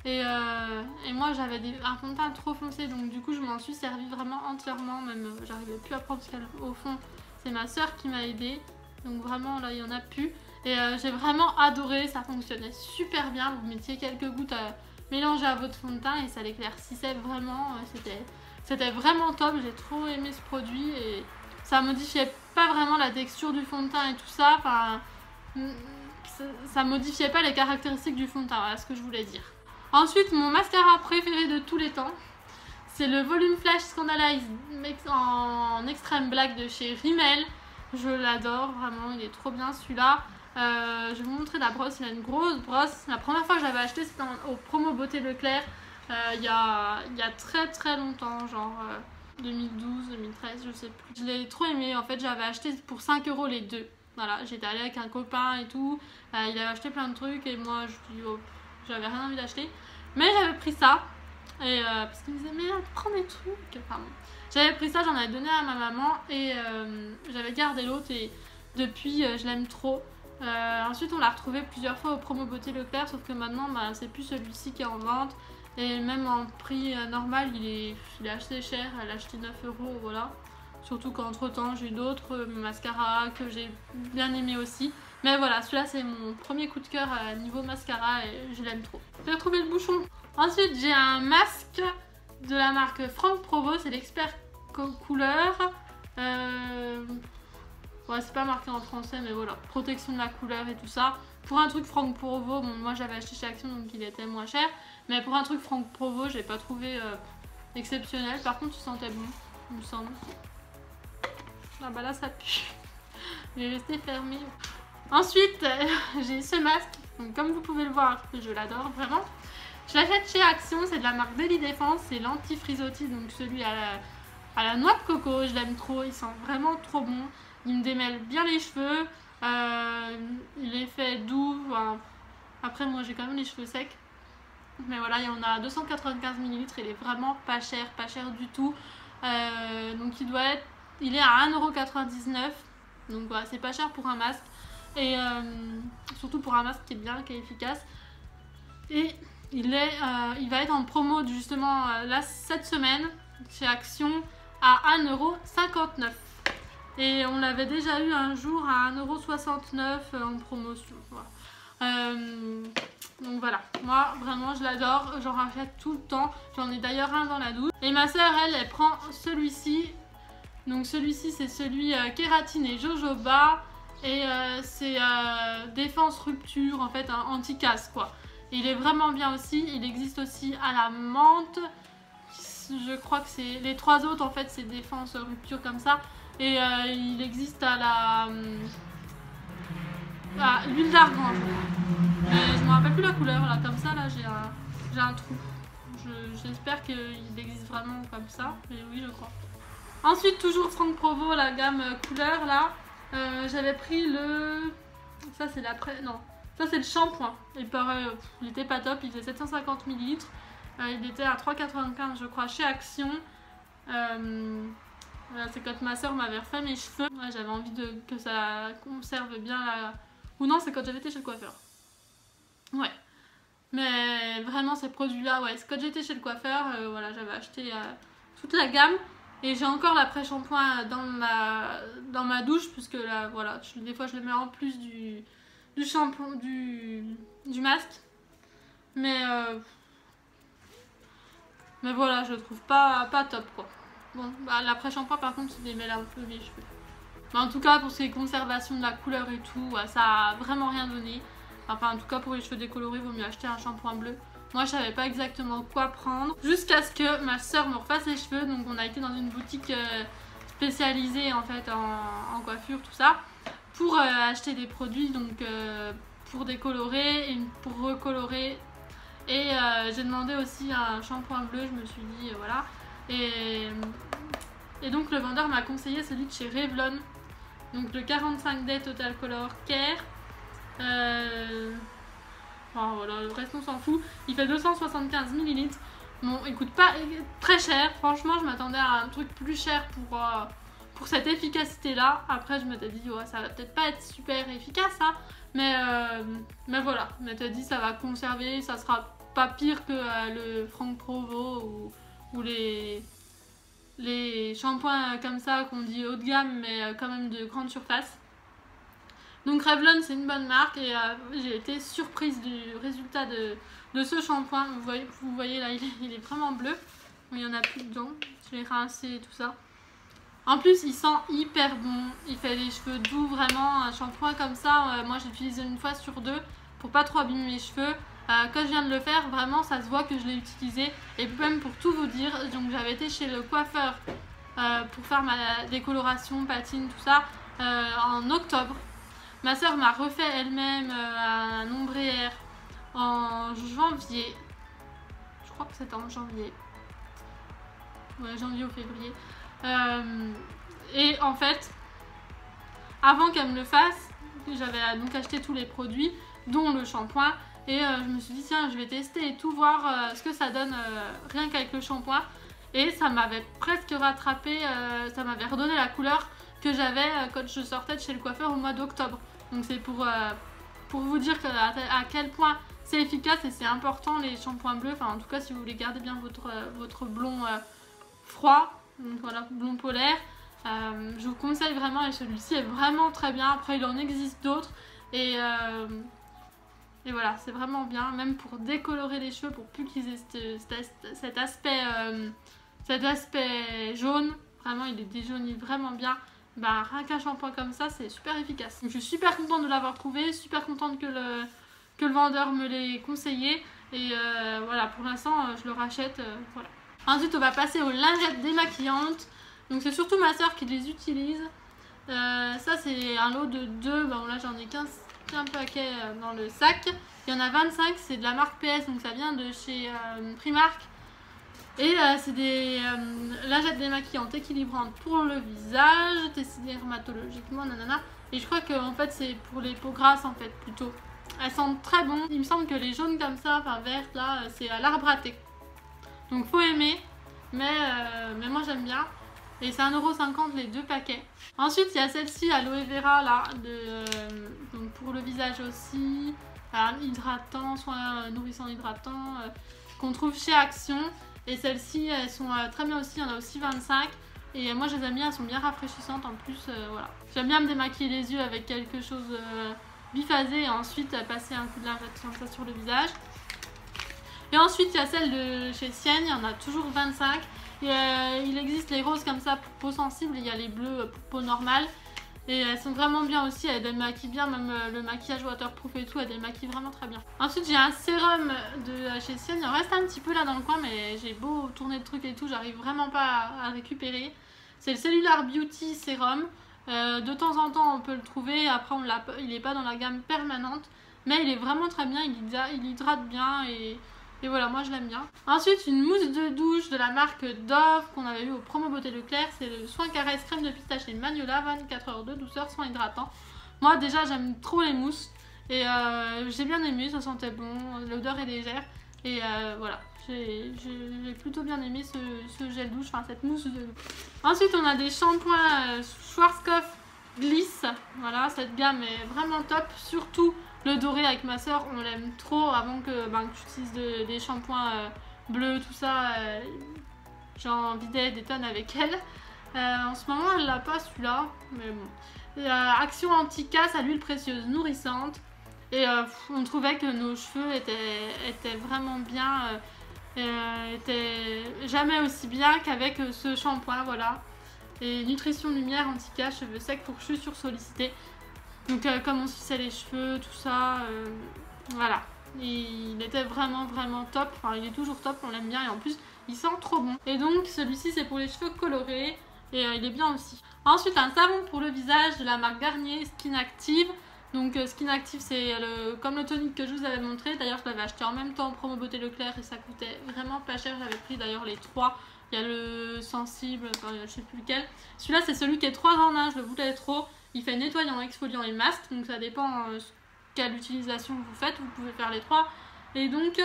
et moi j'avais un fond de teint trop foncé, donc du coup je m'en suis servi vraiment entièrement, même j'arrivais plus à prendre parce qu'au fond C'est ma soeur qui m'a aidée. Donc vraiment là il n'y en a plus. Et j'ai vraiment adoré, ça fonctionnait super bien. Vous mettiez quelques gouttes mélangées à votre fond de teint et ça l'éclaircissait vraiment. C'était vraiment top, j'ai trop aimé ce produit et ça modifiait pas vraiment la texture du fond de teint et tout ça. Enfin, ça modifiait pas les caractéristiques du fond de teint, voilà ce que je voulais dire. Ensuite, mon mascara préféré de tous les temps, c'est le Volume Flash Scandalize en extrême black de chez Rimmel. Je l'adore, vraiment, il est trop bien celui-là. Je vais vous montrer la brosse, il a une grosse brosse. La première fois que je l'avais acheté, c'était au promo Beauté Leclerc, il y a très longtemps, genre 2012, 2013, je sais plus. Je l'ai trop aimé, en fait, j'avais acheté pour 5 € les deux. Voilà, j'étais allée avec un copain et tout, il avait acheté plein de trucs et moi, j'avais rien envie d'acheter. Mais j'avais pris ça, et parce qu'il me disait, mais prends des trucs. Enfin, bon. J'avais pris ça, j'en avais donné à ma maman et j'avais gardé l'autre et depuis, je l'aime trop. Ensuite, on l'a retrouvé plusieurs fois au promo Beauté Leclerc, sauf que maintenant, bah, c'est plus celui-ci qui est en vente. Et même en prix normal, il est assez cher, elle a acheté 9 €, voilà. Surtout qu'entre temps, j'ai eu d'autres mascaras que j'ai bien aimé aussi. Mais voilà, celui-là, c'est mon premier coup de cœur niveau mascara et je l'aime trop. J'ai retrouvé le bouchon. Ensuite, j'ai un masque de la marque Franck Provo, c'est l'expert couleur. Ouais, c'est pas marqué en français, mais voilà, protection de la couleur et tout ça. Pour un truc Franck Provo, bon, moi j'avais acheté chez Action donc il était moins cher. Mais pour un truc Franck Provo, j'ai pas trouvé exceptionnel. Par contre, il sentait bon, il me semble. Ah bah là, ça pue. J'ai resté fermé. Ensuite, j'ai ce masque. Donc, comme vous pouvez le voir, je l'adore vraiment. Je l'achète chez Action, c'est de la marque Daily Défense. C'est l'anti-frisottis, donc celui à la noix de coco. Je l'aime trop, il sent vraiment trop bon. Il me démêle bien les cheveux. Il est fait doux. Enfin, après, moi, j'ai quand même les cheveux secs. Mais voilà, il y en a 295 ml. Il est vraiment pas cher du tout. Donc, il est à 1,99 €. Donc, voilà, c'est pas cher pour un masque. Et surtout pour un masque qui est bien, qui est efficace. Et il va être en promo justement là cette semaine chez Action à 1,59 €. Et on l'avait déjà eu un jour à 1,69 € en promotion. Voilà. Donc voilà, moi vraiment je l'adore, j'en rachète tout le temps. J'en ai d'ailleurs un dans la douche. Et ma soeur, elle prend celui-ci. Donc celui-ci, c'est celui kératine et jojoba. Et c'est défense rupture, en fait, anti-casse quoi. Et il est vraiment bien aussi. Il existe aussi à la menthe. Je crois que c'est les trois autres, en fait, c'est défense rupture comme ça. Et il existe à l'huile d'argan. Mais je me rappelle plus la couleur, là, comme ça, là, j'ai un trou. J'espère qu'il existe vraiment comme ça. Mais oui, je crois. Ensuite, toujours Franck Provo, la gamme couleur, là. J'avais pris le... Ça, c'est l'après... Non. Ça, c'est le shampoing. Il paraît... il était pas top. Il faisait 750 ml. Il était à 3,95 je crois chez Action. Voilà, c'est quand ma soeur m'avait refait mes cheveux. Ouais, j'avais envie que ça conserve bien la... Ou non, c'est quand j'avais été chez le coiffeur. Ouais. Mais vraiment, ces produits-là, ouais. C'est quand j'étais chez le coiffeur, voilà, j'avais acheté toute la gamme. Et j'ai encore l'après-shampoing dans ma douche, puisque là, voilà, des fois je le mets en plus du shampoing, du masque. Mais voilà, je le trouve pas top quoi. Bon, bah, l'après-shampoing par contre, il démêle un peu mes cheveux. Mais en tout cas, pour ces conservations de la couleur et tout, ouais, ça a vraiment rien donné. Enfin, en tout cas, pour les cheveux décolorés, il vaut mieux acheter un shampoing bleu. Moi, je savais pas exactement quoi prendre. Jusqu'à ce que ma soeur me refasse les cheveux. Donc, on a été dans une boutique spécialisée en fait en coiffure, tout ça. Pour acheter des produits, donc pour décolorer et pour recolorer. Et j'ai demandé aussi un shampoing bleu, je me suis dit, voilà. Et donc, le vendeur m'a conseillé celui de chez Revlon. Donc, le 45D Total Color Care. Enfin, voilà, le reste on s'en fout. Il fait 275 ml. Bon, il coûte pas très cher. Franchement, je m'attendais à un truc plus cher pour cette efficacité là. Après, je m'étais dit, ouais, ça va peut-être pas être super efficace, hein. Mais voilà, je m'étais dit, ça va conserver. Ça sera pas pire que le Franck Provo ou les les shampoings comme ça qu'on dit haut de gamme mais quand même de grande surface. Donc Revlon c'est une bonne marque et j'ai été surprise du résultat de ce shampoing. Vous voyez là il est vraiment bleu, il n'y en a plus dedans, je l'ai rincé et tout ça. En plus il sent hyper bon, il fait les cheveux doux vraiment, un shampoing comme ça, moi j'utilise une fois sur deux pour pas trop abîmer mes cheveux. Quand je viens de le faire, vraiment ça se voit que je l'ai utilisé. Et même pour tout vous dire, donc j'avais été chez le coiffeur pour faire ma décoloration, patine, tout ça, en octobre. Ma soeur m'a refait elle-même un ombrière en janvier. Je crois que c'était en janvier. Ouais, janvier ou février. Et en fait, avant qu'elle me le fasse, j'avais donc acheté tous les produits, dont le shampoing. Et je me suis dit tiens je vais tester et tout, voir ce que ça donne rien qu'avec le shampoing. Et ça m'avait presque rattrapé, ça m'avait redonné la couleur que j'avais quand je sortais de chez le coiffeur au mois d'octobre. Donc c'est pour vous dire à quel point c'est efficace et c'est important les shampoings bleus. Enfin en tout cas si vous voulez garder bien votre blond froid, donc voilà, blond polaire, je vous conseille vraiment et celui-ci est vraiment très bien. Après il en existe d'autres et voilà, c'est vraiment bien, même pour décolorer les cheveux, pour plus qu'ils aient cet aspect jaune. Vraiment, il est déjauni vraiment bien. Bah, rien qu'un shampoing comme ça, c'est super efficace. Donc, je suis super contente de l'avoir trouvé, super contente que le vendeur me l'ait conseillé. Et voilà, pour l'instant, je le rachète. Voilà. Ensuite, on va passer aux lingettes démaquillantes. Donc, c'est surtout ma soeur qui les utilise. Ça, c'est un lot de 2. Bon, là, j'en ai 15. Un paquet dans le sac, il y en a 25, c'est de la marque PS, donc ça vient de chez Primark et c'est des lingettes démaquillantes équilibrantes pour le visage, testées dermatologiquement, nanana, et je crois que en fait c'est pour les peaux grasses en fait plutôt. Elles sentent très bon, il me semble que les jaunes comme ça, enfin vertes là, c'est à l'arbre à thé, donc faut aimer, mais moi j'aime bien. Et c'est 1,50 € les 2 paquets. Ensuite, il y a celle-ci, aloe vera, là, donc pour le visage aussi, hydratant, soin nourrissant hydratant, qu'on trouve chez Action. Et celles-ci, elles sont très bien aussi, il y en a aussi 25. Et moi, je les aime bien, elles sont bien rafraîchissantes en plus, voilà. J'aime bien me démaquiller les yeux avec quelque chose biphasé et ensuite passer un coup de lingette comme ça sur le visage. Et ensuite, il y a celle de chez Sienne, il y en a toujours 25. Et, il existe les roses comme ça pour peau sensible, et il y a les bleus pour peau normale. Et elles sont vraiment bien aussi, elles démaquillent bien, même le maquillage waterproof et tout, elles démaquillent vraiment très bien. Ensuite j'ai un sérum de chez Sienne, il en reste un petit peu là dans le coin, mais j'ai beau tourner le truc et tout, j'arrive vraiment pas à récupérer. C'est le Cellular Beauty Sérum, de temps en temps on peut le trouver, après il n'est pas dans la gamme permanente, mais il est vraiment très bien, il hydrate bien et voilà, moi je l'aime bien. Ensuite, une mousse de douche de la marque Dove qu'on avait eu au promo Beauté Leclerc. C'est le Soin Caresse crème de pistache et magnolia, 24 heures de douceur, soin hydratant. Moi déjà j'aime trop les mousses et j'ai bien aimé, ça sentait bon, l'odeur est légère. Et voilà, j'ai plutôt bien aimé ce gel douche, enfin cette mousse de douche. Ensuite on a des shampoings Schwarzkopf Gliss. Voilà, cette gamme est vraiment top, surtout le doré avec ma soeur, on l'aime trop. Avant que j'utilise des shampoings bleus, tout ça, j'en vidais des tonnes avec elle. En ce moment, elle l'a pas celui-là, mais bon. Action anti-casse à l'huile précieuse nourrissante. Et on trouvait que nos cheveux étaient vraiment bien, étaient jamais aussi bien qu'avec ce shampoing, voilà. Et nutrition lumière anti-casse, cheveux secs pour cheveux sursollicités. Donc comme on se lissait les cheveux, tout ça, voilà. Il était vraiment top, enfin il est toujours top, on l'aime bien et en plus il sent trop bon. Et donc celui-ci c'est pour les cheveux colorés et il est bien aussi. Ensuite un savon pour le visage de la marque Garnier Skin Active. Donc Skin Active c'est comme le tonique que je vous avais montré, d'ailleurs je l'avais acheté en même temps en promo Beauté Leclerc et ça coûtait vraiment pas cher, j'avais pris d'ailleurs les 3. Il y a le sensible, enfin, je sais plus lequel. Celui-là c'est celui qui est 3 en 1, je le voulais trop. Il fait nettoyant, exfoliant et masque, donc ça dépend quelle utilisation vous faites, vous pouvez faire les 3. Et donc,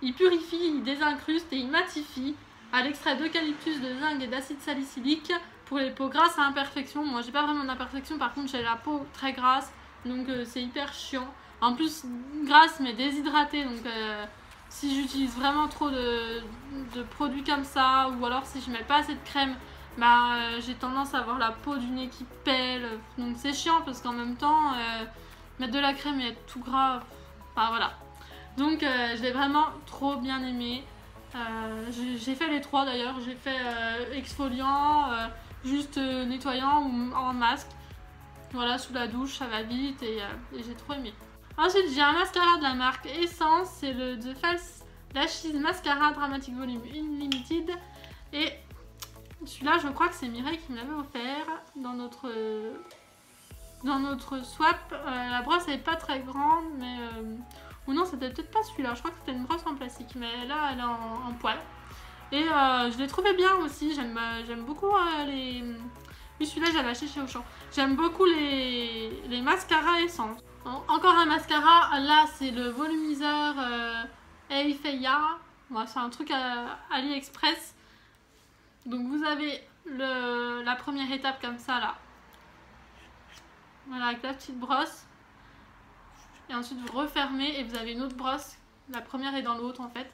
il purifie, il désincruste et il matifie à l'extrait d'eucalyptus, de zinc et d'acide salicylique pour les peaux grasses à imperfection. Moi, j'ai pas vraiment d'imperfection, par contre, j'ai la peau très grasse, donc c'est hyper chiant. En plus, grasse mais déshydratée, donc si j'utilise vraiment trop de produits comme ça, ou alors si je mets pas assez de crème, bah j'ai tendance à avoir la peau du nez qui pèle. Donc c'est chiant parce qu'en même temps, mettre de la crème et être tout gras, enfin voilà. Donc je l'ai vraiment trop bien aimé. J'ai fait les trois d'ailleurs, j'ai fait exfoliant, juste nettoyant ou en masque. Voilà, sous la douche, ça va vite et j'ai trop aimé. Ensuite, j'ai un mascara de la marque Essence, c'est le The False Lashes Mascara Dramatic Volume Unlimited. Et celui-là, je crois que c'est Mireille qui me l'avait offert dans notre swap. La brosse n'est pas très grande, mais... ou non, c'était peut-être pas celui-là, je crois que c'était une brosse en plastique, mais là, elle est en poil. Et je l'ai trouvé bien aussi, j'aime beaucoup les... Oui, celui-là, j'avais acheté chez Auchan. J'aime beaucoup les mascaras Essence. Encore un mascara, là, c'est le volumiseur Eifeia. Bon, c'est un truc à AliExpress. Donc, vous avez la première étape comme ça, là. Voilà, avec la petite brosse. Et ensuite, vous refermez et vous avez une autre brosse. La première est dans l'autre, en fait.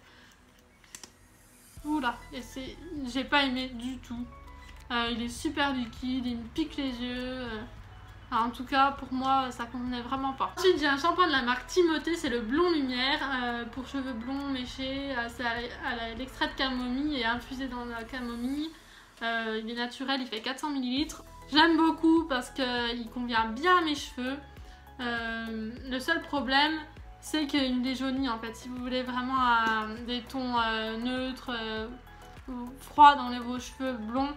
Oula, et j'ai pas aimé du tout. Il est super liquide, il me pique les yeux. En tout cas, pour moi, ça convenait vraiment pas. Ensuite, j'ai un shampoing de la marque Timothée, c'est le Blond Lumière pour cheveux blonds méchés. C'est à l'extrait de camomille et infusé dans la camomille. Il est naturel, il fait 400 ml. J'aime beaucoup parce qu'il convient bien à mes cheveux. Le seul problème, c'est qu'il déjaunit en fait. Si vous voulez vraiment des tons neutres ou froids dans vos cheveux blonds,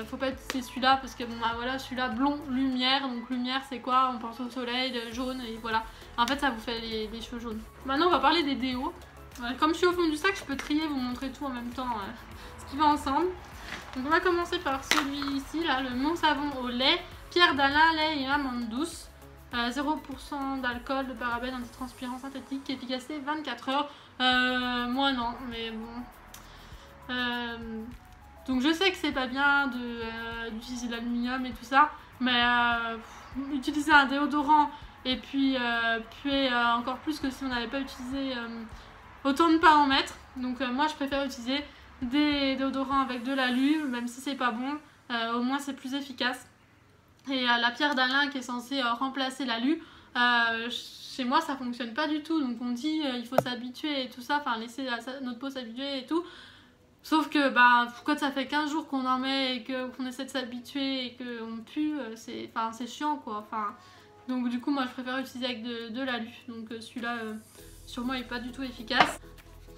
faut pas utiliser celui-là parce que bon bah voilà, celui-là blond lumière, donc lumière c'est quoi? On pense au soleil, jaune et voilà. En fait ça vous fait les cheveux jaunes. Maintenant on va parler des déos. Comme je suis au fond du sac, je peux trier, vous montrer tout en même temps ce qui va ensemble. Donc on va commencer par celui-ci là, le Mon Savon au lait, Pierre d'Alain, lait et amande douce. 0% d'alcool, de parabènes, antitranspirant synthétique, efficacité 24 heures. Moi non, mais bon. Donc je sais que c'est pas bien d'utiliser de l'aluminium et tout ça, mais utiliser un déodorant et puis puer encore plus que si on n'avait pas utilisé, autant ne pas en mettre. Donc moi je préfère utiliser des déodorants avec de l'alu, même si c'est pas bon, au moins c'est plus efficace. Et la pierre d'Alain qui est censée remplacer l'alu, chez moi ça fonctionne pas du tout. Donc on dit il faut s'habituer et tout ça, enfin laisser notre peau s'habituer et tout. Sauf que bah, quand ça fait 15 jours qu'on en met et qu'on essaie de s'habituer et qu'on pue, c'est chiant quoi. Donc du coup moi je préfère utiliser avec de l'alu. Donc celui-là sur moi il n'est pas du tout efficace.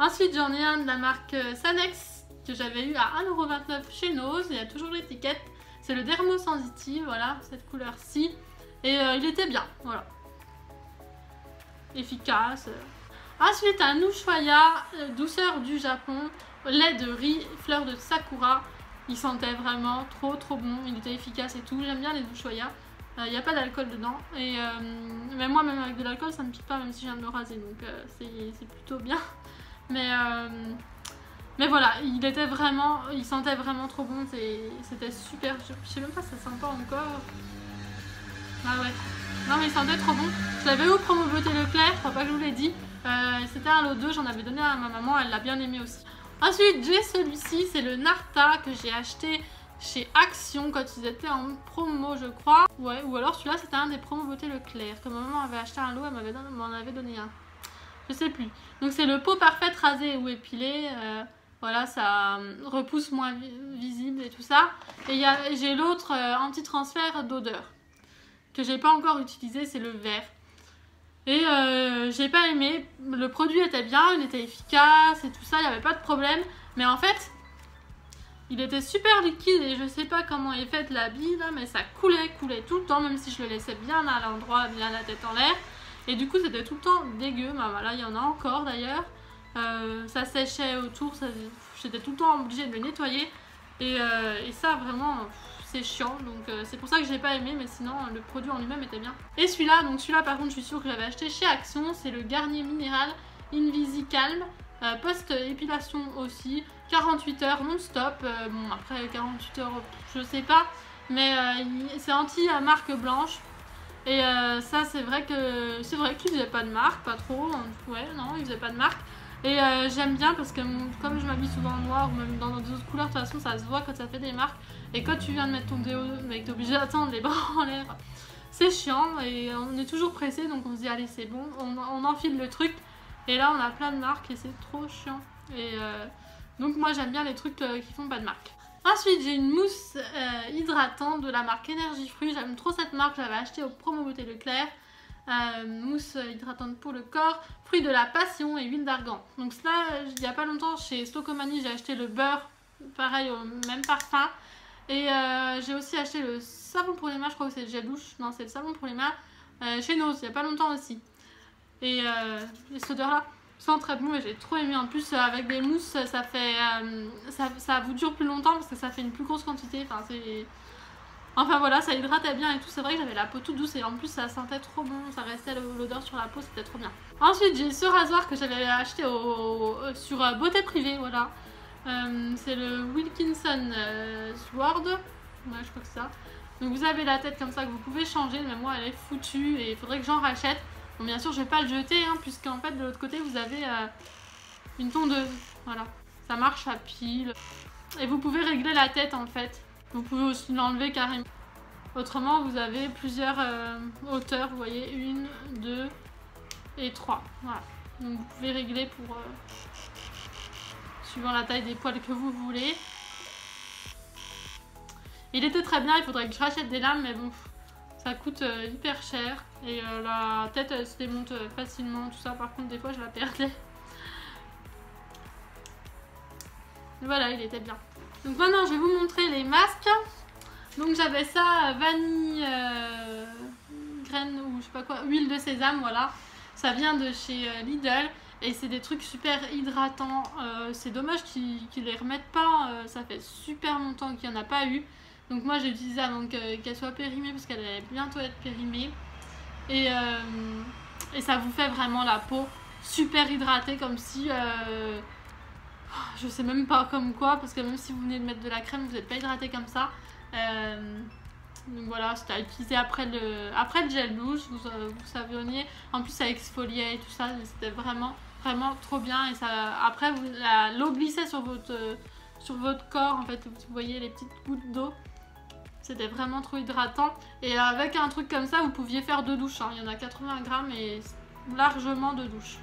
Ensuite j'en ai un de la marque Sanex que j'avais eu à 1,29 € chez Nose. Il y a toujours l'étiquette. C'est le Dermosensitive, voilà, cette couleur-ci. Et il était bien, voilà. Efficace. Ensuite, un Ushuaïa, douceur du Japon, lait de riz, fleur de sakura. Il sentait vraiment trop bon, il était efficace et tout. J'aime bien les Ushuaïa. Il n'y a pas d'alcool dedans. Et mais moi, même avec de l'alcool, ça ne me pique pas, même si je viens de me raser. Donc c'est plutôt bien. Mais voilà, il sentait vraiment trop bon, c'était super, je sais même pas si ça sent pas encore. Ah ouais, non mais il sentait trop bon. Je l'avais eu au promo beauté Leclerc, je crois pas que je vous l'ai dit. C'était un lot 2, j'en avais donné à ma maman, elle l'a bien aimé aussi. Ensuite j'ai celui-ci, c'est le Narta que j'ai acheté chez Action quand ils étaient en promo je crois. Ouais, ou alors celui-là c'était un des promos beauté Leclerc, que ma maman avait acheté un lot, elle m'en avait donné un. Je sais plus. Donc c'est le Peau Parfaite rasée ou épilée. Voilà, ça repousse moins visible et tout ça. Et j'ai l'autre anti-transfert d'odeur que j'ai pas encore utilisé, c'est le vert. Et j'ai pas aimé. Le produit était bien, il était efficace et tout ça, il n'y avait pas de problème. Mais en fait, il était super liquide et je sais pas comment est faite la bille là, mais ça coulait tout le temps, même si je le laissais bien à l'endroit, bien la tête en l'air. Et du coup, c'était tout le temps dégueu. Bah, voilà, il y en a encore d'ailleurs. Ça séchait autour, j'étais tout le temps obligée de le nettoyer et ça vraiment c'est chiant, donc c'est pour ça que j'ai pas aimé, mais sinon le produit en lui-même était bien. Et celui-là par contre je suis sûre que j'avais acheté chez Action, c'est le Garnier Minéral Invisi Calme, post-épilation aussi, 48 heures non-stop, bon après 48 heures je sais pas, mais c'est anti-marque blanche. Et ça c'est vrai qu'il faisait pas de marque, pas trop, ouais non il faisait pas de marque. Et j'aime bien parce que comme je m'habille souvent en noir ou même dans d'autres couleurs, de toute façon ça se voit quand ça fait des marques. Et quand tu viens de mettre ton déo, mais que t'es obligé d'attendre les bras en l'air, c'est chiant et on est toujours pressé, donc on se dit allez c'est bon, on enfile le truc. Et là on a plein de marques et c'est trop chiant. Et donc moi j'aime bien les trucs qui font pas de marque. Ensuite j'ai une mousse hydratante de la marque Énergie Fruits. J'aime trop cette marque, j'avais acheté au Promo Beauté Leclerc. Mousse hydratante pour le corps, fruits de la passion et huile d'argan. Donc cela, il n'y a pas longtemps chez Stocomanie, j'ai acheté le beurre, pareil au même parfum. Et j'ai aussi acheté le savon pour les mains, je crois que c'est le gel douche, non c'est le savon pour les mains, chez Nose, il n'y a pas longtemps aussi. Et cette odeur là sent très bon et j'ai trop aimé. En plus avec des mousses, ça fait ça vous dure plus longtemps parce que ça fait une plus grosse quantité. Enfin voilà, ça hydratait bien et tout. C'est vrai que j'avais la peau toute douce et en plus ça sentait trop bon, ça restait l'odeur sur la peau, c'était trop bien. Ensuite j'ai ce rasoir que j'avais acheté sur Beauté Privée, voilà. C'est le Wilkinson Sword, ouais je crois que c'est ça. Donc vous avez la tête comme ça que vous pouvez changer, mais moi elle est foutue et il faudrait que j'en rachète. Bon bien sûr je vais pas le jeter hein, puisqu'en fait de l'autre côté vous avez une tondeuse, voilà. Ça marche à pile et vous pouvez régler la tête en fait. Vous pouvez aussi l'enlever carrément. Autrement, vous avez plusieurs hauteurs. Vous voyez, 1, 2 et 3. Voilà. Donc vous pouvez régler pour suivant la taille des poils que vous voulez. Il était très bien. Il faudrait que je rachète des lames, mais bon, ça coûte hyper cher. Et la tête, elle se démonte facilement. Tout ça, par contre, des fois, je la perdais. Voilà, il était bien. Donc maintenant, je vais vous montrer les masques. Donc j'avais ça, vanille, graines ou je sais pas quoi, huile de sésame, voilà. Ça vient de chez Lidl et c'est des trucs super hydratants. C'est dommage qu'ils les remettent pas, ça fait super longtemps qu'il n'y en a pas eu. Donc moi j'ai utilisé avant qu'elle soit périmée parce qu'elle allait bientôt être périmée. Et ça vous fait vraiment la peau super hydratée comme si... je sais même pas comme quoi parce que même si vous venez de mettre de la crème vous n'êtes pas hydraté comme ça. Donc voilà, c'était à utiliser après le gel douche, vous savonniez. En plus ça exfoliait et tout ça, c'était vraiment trop bien. Et ça, après l'eau glissait sur votre corps en fait, vous voyez les petites gouttes d'eau. C'était vraiment trop hydratant. Et avec un truc comme ça vous pouviez faire 2 douches hein. Il y en a 80 grammes et largement 2 douches.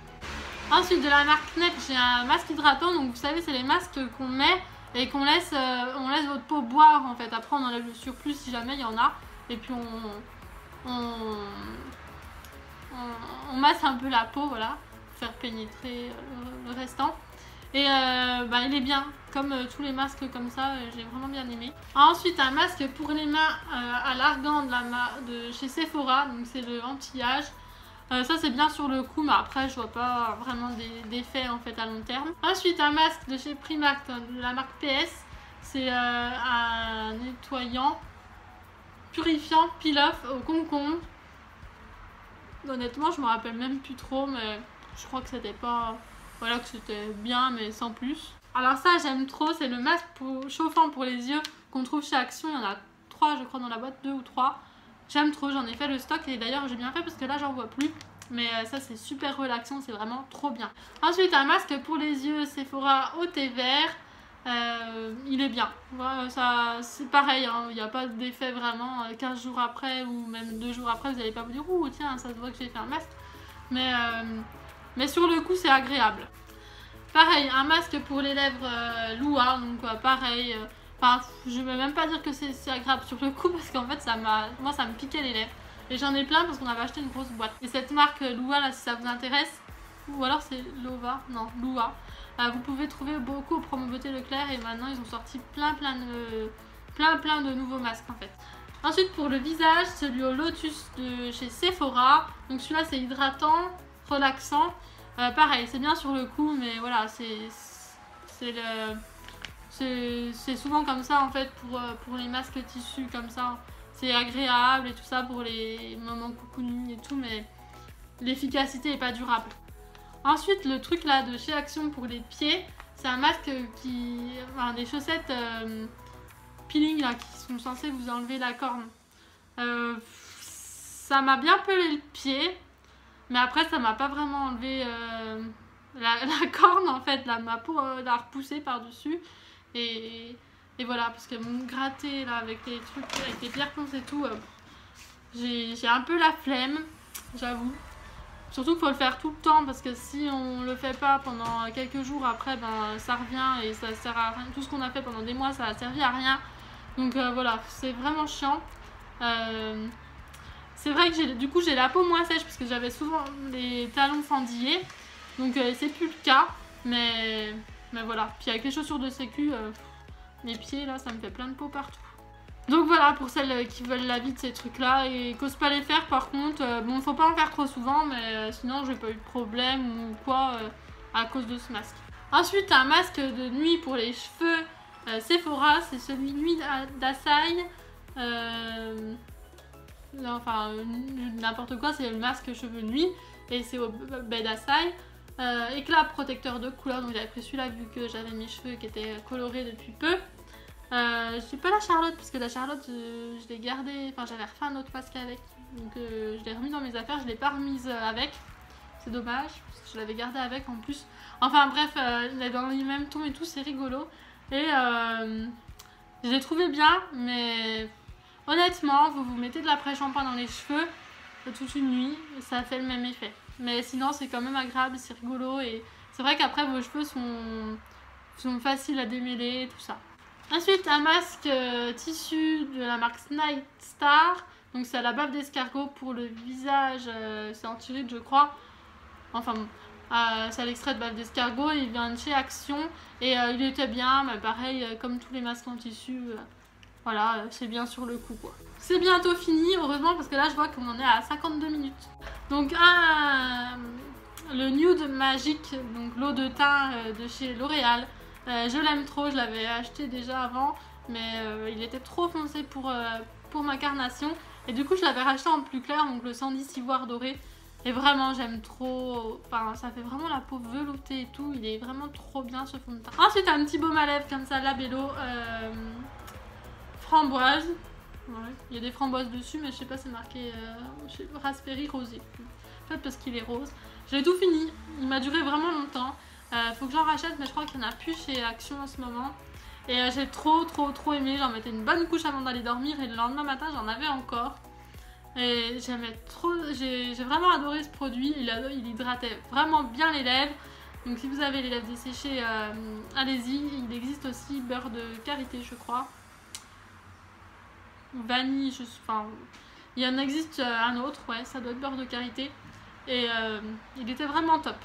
Ensuite de la marque Net j'ai un masque hydratant. Donc vous savez c'est les masques qu'on met et qu'on laisse, votre peau boire en fait. Après on enlève le surplus si jamais il y en a. Et puis on masse un peu la peau, voilà, pour faire pénétrer le restant. Et il est bien, comme tous les masques comme ça, j'ai vraiment bien aimé. Ensuite un masque pour les mains à l'argan de chez Sephora, donc c'est le anti-âge. Ça c'est bien sur le coup, mais après je vois pas vraiment d'effet en fait à long terme. Ensuite un masque de chez Primark de la marque PS. C'est un nettoyant purifiant peel-off au concombre. Honnêtement je me rappelle même plus trop, mais je crois que c'était pas... Voilà, que c'était bien mais sans plus. Alors ça j'aime trop, c'est le masque chauffant pour les yeux qu'on trouve chez Action. Il y en a 3 je crois dans la boîte, 2 ou 3. J'aime trop, j'en ai fait le stock et d'ailleurs j'ai bien fait parce que là j'en vois plus. Mais ça c'est super relaxant, c'est vraiment trop bien. Ensuite un masque pour les yeux Sephora au thé vert. Il est bien. Voilà, ça c'est pareil, hein, il n'y a pas d'effet vraiment 15 jours après ou même 2 jours après, vous n'allez pas vous dire ouh tiens ça se voit que j'ai fait un masque. Mais sur le coup c'est agréable. Pareil, un masque pour les lèvres Lua, donc pareil. Enfin, je ne vais même pas dire que c'est agréable sur le coup parce qu'en fait moi ça me piquait les lèvres. Et j'en ai plein parce qu'on avait acheté une grosse boîte. Et cette marque Lua là si ça vous intéresse, ou alors c'est Lova, non Lua, vous pouvez trouver beaucoup au Promo Beauté Leclerc et maintenant ils ont sorti plein de nouveaux masques en fait. Ensuite pour le visage, celui au Lotus de chez Sephora. Donc celui-là c'est hydratant, relaxant. Pareil, c'est bien sur le coup mais voilà, c'est souvent comme ça en fait pour les masques tissus comme ça. C'est agréable et tout ça pour les moments cocooning et tout, mais l'efficacité n'est pas durable. Ensuite, le truc là de chez Action pour les pieds, c'est un masque des chaussettes peeling là, qui sont censées vous enlever la corne. Ça m'a bien pelé le pied, mais après ça m'a pas vraiment enlevé la corne en fait, ma peau l'a repoussée par-dessus. Et voilà, parce que me gratter là avec les trucs, avec les pierres ponces et tout, j'ai un peu la flemme, j'avoue. Surtout qu'il faut le faire tout le temps parce que si on le fait pas pendant quelques jours après, ben ça revient et ça sert à rien. Tout ce qu'on a fait pendant des mois, ça a servi à rien. Donc voilà, c'est vraiment chiant. C'est vrai que du coup j'ai la peau moins sèche parce que j'avais souvent les talons fendillés. Donc c'est plus le cas. Mais voilà. Puis avec les chaussures de sécu, mes pieds là, ça me fait plein de peau partout. Donc voilà, pour celles qui veulent la vie de ces trucs là et qui n'osent pas les faire par contre, bon faut pas en faire trop souvent mais sinon j'ai pas eu de problème ou quoi à cause de ce masque. Ensuite un masque de nuit pour les cheveux Sephora, c'est celui Nuit d'Asaï, enfin n'importe quoi, c'est le masque cheveux nuit et c'est au baie d'Asaï. Éclat protecteur de couleur, donc j'avais pris celui-là vu que j'avais mes cheveux qui étaient colorés depuis peu. Je suis pas la Charlotte parce que la Charlotte je l'ai gardée, enfin j'avais refait un autre masque avec, donc je l'ai remis dans mes affaires, je l'ai pas remise avec, c'est dommage parce que je l'avais gardée avec en plus. Enfin bref, elle est dans les mêmes tons et tout, c'est rigolo et je l'ai trouvé bien, mais honnêtement vous mettez de l'après-shampoing dans les cheveux toute une nuit, ça fait le même effet. Mais sinon c'est quand même agréable, c'est rigolo et c'est vrai qu'après vos cheveux sont faciles à démêler, tout ça. Ensuite un masque tissu de la marque Night Star, donc c'est à la bave d'escargot pour le visage, c'est anti-rides je crois, enfin bon, c'est à l'extrait de bave d'escargot, il vient de chez Action et il était bien, mais pareil comme tous les masques en tissu, voilà c'est bien sur le coup quoi. C'est bientôt fini heureusement parce que là je vois qu'on en est à 52 minutes. Donc le Nude Magique, donc l'eau de teint de chez L'Oréal. Je l'aime trop, je l'avais acheté déjà avant, mais il était trop foncé pour ma carnation. Et du coup, je l'avais racheté en plus clair, donc le 110 ivoire doré. Et vraiment, j'aime trop. Enfin, ça fait vraiment la peau veloutée et tout. Il est vraiment trop bien ce fond de teint. Ensuite, un petit baume à lèvres comme ça, Labello framboise. Ouais, il y a des framboises dessus, mais je sais pas, c'est marqué raspberry rosé. Peut-être parce qu'il est rose. J'ai tout fini, il m'a duré vraiment longtemps. Faut que j'en rachète, mais je crois qu'il n'y en a plus chez Action en ce moment. Et j'ai trop aimé. J'en mettais une bonne couche avant d'aller dormir et le lendemain matin j'en avais encore. Et j'aimais trop, j'ai vraiment adoré ce produit. Il hydratait vraiment bien les lèvres. Donc si vous avez les lèvres desséchées, allez-y. Il existe aussi beurre de karité, je crois. Vanille, enfin, il y en existe un autre, ouais, ça doit être beurre de karité. Et il était vraiment top.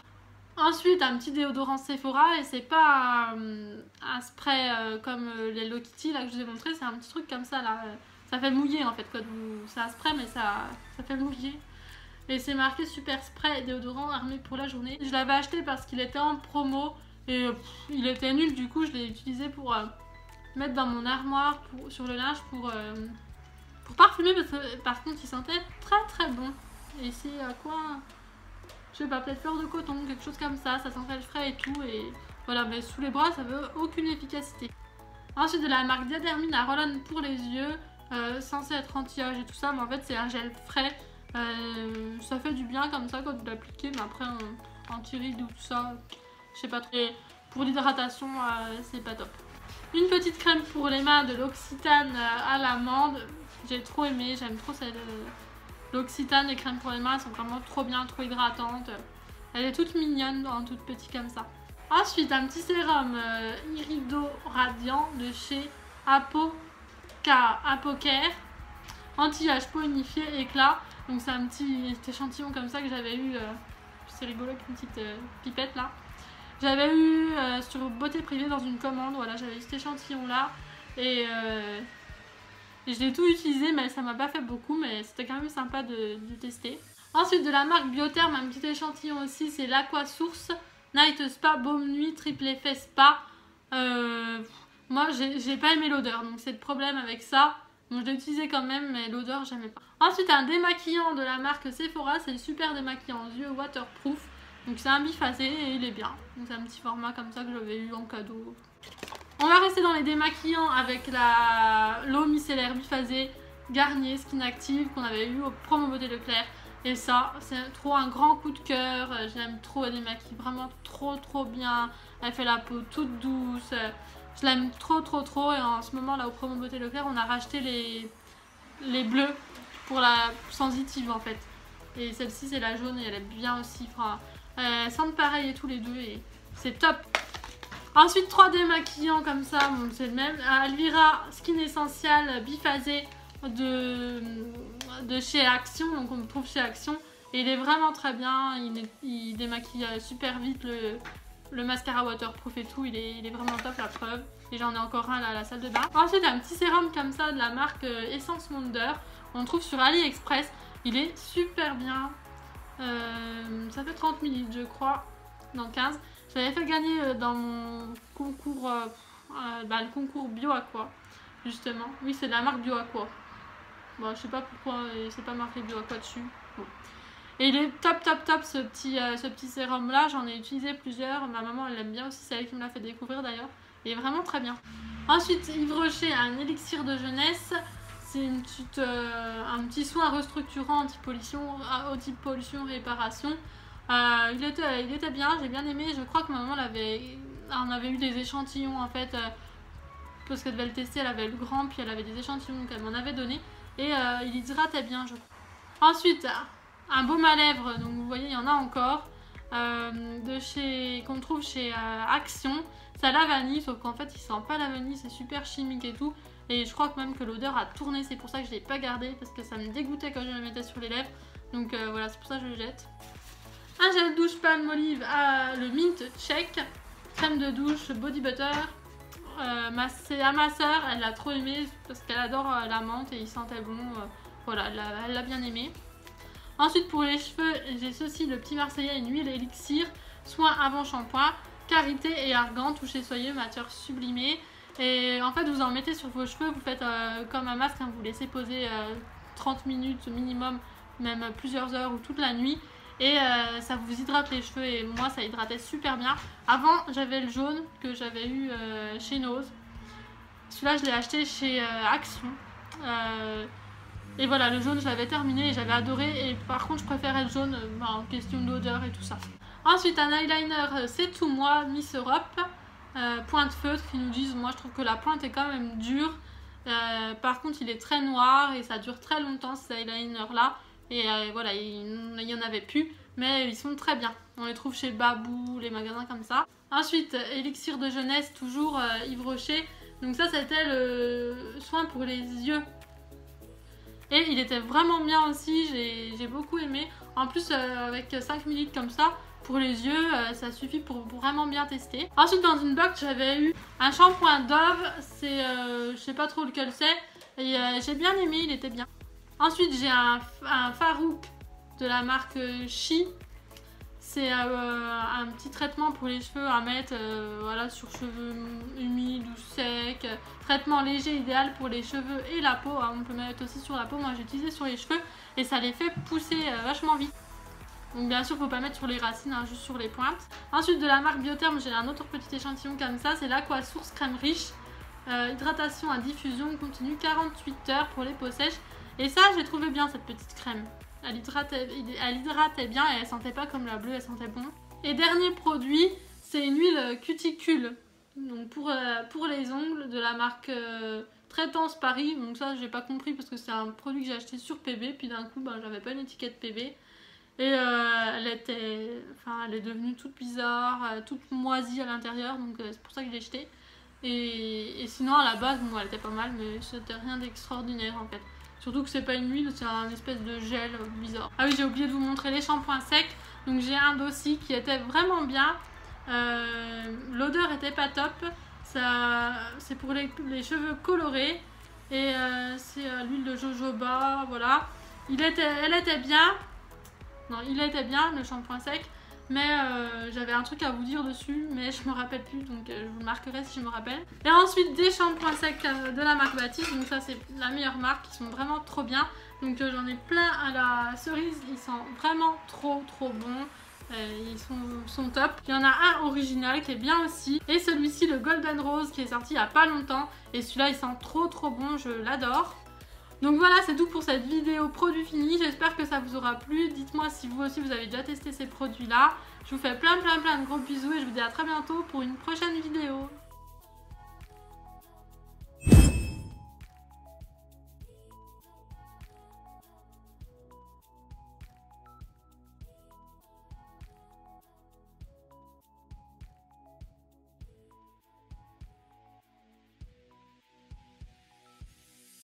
Ensuite, un petit déodorant Sephora, et c'est pas un spray comme les Hello Kitty là que je vous ai montré, c'est un petit truc comme ça là. Ça fait mouiller en fait, quoi. C'est un spray, mais ça fait mouiller. Et c'est marqué super spray déodorant armé pour la journée. Je l'avais acheté parce qu'il était en promo et il était nul, du coup je l'ai utilisé pour mettre dans mon armoire sur le linge pour parfumer parce que par contre il sentait très bon. Et c'est quoi? Je sais pas, peut-être fleur de coton, quelque chose comme ça sentait le frais et tout, et voilà, mais sous les bras ça veut aucune efficacité. Ensuite de la marque Diadermine à roll-on pour les yeux, censé être anti-âge et tout ça, mais en fait c'est un gel frais, ça fait du bien comme ça quand vous l'appliquez, mais après anti-rides ou tout ça, je sais pas trop. Et pour l'hydratation c'est pas top. Une petite crème pour les mains de l'Occitane à l'amande, j'ai trop aimé, j'aime trop celle l'Occitane, les crèmes pour les mains, elles sont vraiment trop bien, trop hydratantes. Elle est toute mignonne, en toute petite comme ça. Ensuite, un petit sérum Irido Radiant de chez Apocare. Anti-âge, peau unifiée, éclat. Donc c'est un petit échantillon comme ça que j'avais eu. C'est rigolo avec une petite pipette là. J'avais eu sur Beauté Privée dans une commande. Voilà, j'avais eu cet échantillon là. Et je l'ai tout utilisé, mais ça m'a pas fait beaucoup, mais c'était quand même sympa de tester. Ensuite de la marque Biotherm, un petit échantillon aussi, c'est l'Aqua Source Night Spa Baume Nuit Triple Effet Spa. Moi j'ai pas aimé l'odeur, donc c'est le problème avec ça. Donc je l'ai utilisé quand même, mais l'odeur j'aimais pas. Ensuite un démaquillant de la marque Sephora, c'est le super démaquillant aux yeux waterproof. Donc c'est un biphasé et il est bien. Donc c'est un petit format comme ça que j'avais eu en cadeau. On va rester dans les démaquillants avec l'eau micellaire biphasée Garnier Skin Active qu'on avait eu au promo Beauté Leclerc. Et ça, c'est trop un grand coup de cœur. Je l'aime trop, elle démaquille vraiment trop bien. Elle fait la peau toute douce. Je l'aime trop. Et en ce moment, là, au promo Beauté Leclerc, on a racheté les bleus pour la sensitive en fait. Et celle-ci, c'est la jaune et elle est bien aussi. Enfin, elles sentent pareil et tous les deux et c'est top. Ensuite, 3 démaquillants comme ça, bon, c'est le même. Alvira Skin Essential biphasé de chez Action, donc on le trouve chez Action. Et il est vraiment très bien, il démaquille super vite le mascara waterproof et tout, il est vraiment top, la preuve. Et j'en ai encore un là à la salle de bain. Ensuite, un petit sérum comme ça de la marque Essence Wonder. On le trouve sur AliExpress. Il est super bien. Ça fait 30 ml je crois, dans 15. Je l'avais fait gagner dans mon concours, le concours BioAqua, justement. Oui, c'est de la marque BioAqua. Bon, je sais pas pourquoi c'est pas marqué BioAqua dessus. Bon. Et il est top ce petit sérum là. J'en ai utilisé plusieurs. Ma maman elle l'aime bien aussi, c'est elle qui me l'a fait découvrir d'ailleurs. Il est vraiment très bien. Ensuite, Yves Rocher a un élixir de jeunesse. C'est un petit soin restructurant anti-pollution réparation. Il était bien, j'ai bien aimé. Je crois que ma maman on avait eu des échantillons en fait. Parce qu'elle devait le tester, elle avait le grand, puis elle avait des échantillons qu'elle m'en avait donné. Et il hydratait bien, je crois. Ensuite, un baume à lèvres. Donc vous voyez, il y en a encore. Qu'on trouve chez Action. C'est à la vanille, sauf qu'en fait il sent pas la vanille, c'est super chimique et tout. Et je crois que même que l'odeur a tourné, c'est pour ça que je l'ai pas gardé, parce que ça me dégoûtait quand je le mettais sur les lèvres. Donc voilà, c'est pour ça que je le jette. Un gel douche palme olive à le mint check. Crème de douche body butter. C'est à ma soeur, elle l'a trop aimé parce qu'elle adore la menthe et il sentait bon. Voilà, elle l'a bien aimé. Ensuite pour les cheveux, j'ai ceci, le petit Marseillais, une huile élixir, soin avant shampoing, karité et argan, toucher soyeux, matière sublimée. Et en fait vous en mettez sur vos cheveux, vous faites comme un masque, hein, vous laissez poser 30 minutes minimum, même plusieurs heures ou toute la nuit. Et ça vous hydrate les cheveux et moi ça hydratait super bien. Avant j'avais le jaune que j'avais eu chez Nose. Celui-là je l'ai acheté chez Action. Et voilà, le jaune je l'avais terminé et j'avais adoré. Et par contre je préférais le jaune en question d'odeur et tout ça. Ensuite un eyeliner C'est Tout Moi Miss Europe. Pointe feutre qui nous disent, moi je trouve que la pointe est quand même dure. Par contre il est très noir et ça dure très longtemps ces eyeliners là. Et voilà, il n'y en avait plus, mais ils sont très bien. On les trouve chez Babou, les magasins comme ça. Ensuite, élixir de jeunesse, toujours Yves Rocher. Donc ça, c'était le soin pour les yeux. Et il était vraiment bien aussi, j'ai beaucoup aimé. En plus, avec 5 ml comme ça, pour les yeux, ça suffit pour vraiment bien tester. Ensuite, dans une box, j'avais eu un shampoing Dove. C'est, je sais pas trop lequel c'est. Et j'ai bien aimé, il était bien. Ensuite, j'ai un Farouk de la marque Chi. C'est un petit traitement pour les cheveux à mettre voilà, sur cheveux humides ou secs. Traitement léger, idéal pour les cheveux et la peau. On peut mettre aussi sur la peau. Moi, j'ai utilisé sur les cheveux et ça les fait pousser vachement vite. Donc bien sûr, il ne faut pas mettre sur les racines, hein, juste sur les pointes. Ensuite, de la marque Biotherm, j'ai un autre petit échantillon comme ça. C'est l'Aqua Source Crème Riche. Hydratation à diffusion continue 48 heures pour les peaux sèches. Et ça, j'ai trouvé bien cette petite crème. Elle hydratait bien et elle sentait pas comme la bleue, elle sentait bon. Et dernier produit, c'est une huile cuticule. Donc pour les ongles de la marque Traitance Paris. Donc ça, j'ai pas compris parce que c'est un produit que j'ai acheté sur PB. Puis d'un coup, j'avais pas une étiquette PB. Et elle est devenue toute bizarre, toute moisie à l'intérieur. Donc c'est pour ça que je l'ai jetée. Et sinon, à la base, bon, elle était pas mal, mais c'était rien d'extraordinaire en fait. Surtout que c'est pas une huile, c'est un espèce de gel bizarre. Ah oui, j'ai oublié de vous montrer les shampoings secs. Donc j'ai un Dossi qui était vraiment bien. L'odeur était pas top. C'est pour les cheveux colorés. Et c'est l'huile de jojoba, voilà. Elle était bien. Non, il était bien, le shampoing sec. Mais j'avais un truc à vous dire dessus, mais je me rappelle plus, donc je vous le marquerai si je me rappelle. Et ensuite des shampoings secs de la marque Baptiste, donc ça c'est la meilleure marque, ils sont vraiment trop bien. Donc j'en ai plein à la cerise, ils sont vraiment trop bons. Ils sont top. Il y en a un original qui est bien aussi. Et celui-ci, le Golden Rose, qui est sorti il n'y a pas longtemps. Et celui-là, il sent trop bon, je l'adore. Donc voilà, c'est tout pour cette vidéo produit fini. J'espère que ça vous aura plu. Dites-moi si vous aussi vous avez déjà testé ces produits là. Je vous fais plein de gros bisous et je vous dis à très bientôt pour une prochaine vidéo.